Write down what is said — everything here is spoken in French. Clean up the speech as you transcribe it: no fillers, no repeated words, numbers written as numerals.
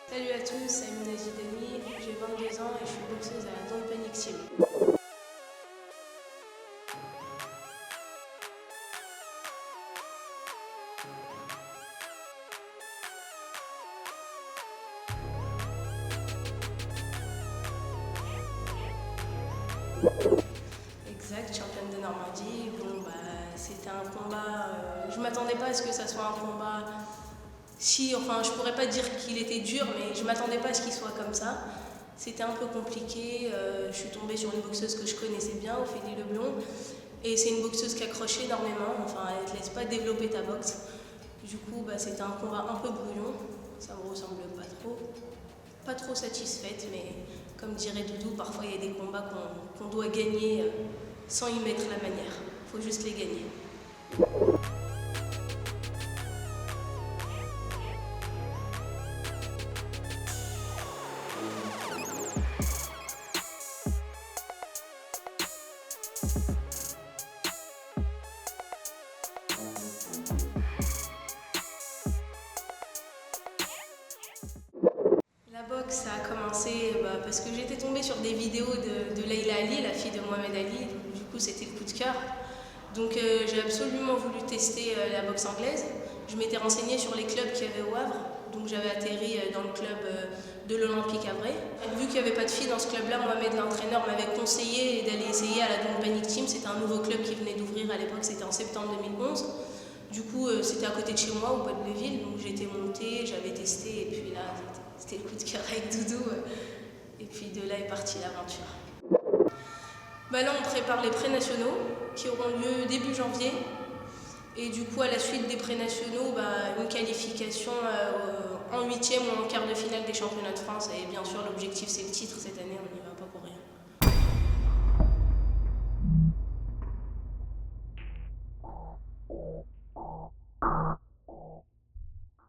Salut à tous, c'est Amina Zidani, j'ai 22 ans et je suis boxeuse à la Don't Panic Team. Exact, championne de Normandie. Bon, c'était un combat. Je m'attendais pas à ce que ça soit un combat. Je pourrais pas dire qu'il était dur, mais je m'attendais pas à ce qu'il soit comme ça. C'était un peu compliqué. Je suis tombée sur une boxeuse que je connaissais bien, Ophélie Leblond. Et c'est une boxeuse qui accroche énormément. Enfin, elle te laisse pas développer ta boxe. Du coup, c'était un combat un peu brouillon. Ça me ressemble pas trop. Pas trop satisfaite, mais comme dirait Doudou, parfois il y a des combats qu'on doit gagner sans y mettre la manière. Faut juste les gagner. La boxe, ça a commencé parce que j'étais tombée sur des vidéos de Leila Ali, la fille de Mohamed Ali. Du coup, c'était le coup de cœur. Donc, j'ai absolument voulu tester la boxe anglaise. Je m'étais renseignée sur les clubs qu'il y avait au Havre. Donc, j'avais atterri dans le club de l'Olympique Havrais. Vu qu'il n'y avait pas de filles dans ce club-là, Mohamed, l'entraîneur, m'avait conseillé d'aller essayer à la Don't Panic Team. C'était un nouveau club qui venait d'ouvrir à l'époque, c'était en septembre 2011. Du coup, c'était à côté de chez moi, au Bois-de-Léville. Donc, j'étais montée, j'avais testé, et puis là, c'était le coup de cœur avec Doudou. Et puis de là est partie l'aventure. Là, on prépare les pré-nationaux qui auront lieu début janvier. Et du coup, à la suite des pré-nationaux, une qualification en 8e ou en quart de finale des championnats de France. Et bien sûr, l'objectif, c'est le titre cette année, on n'y va pas pour rien.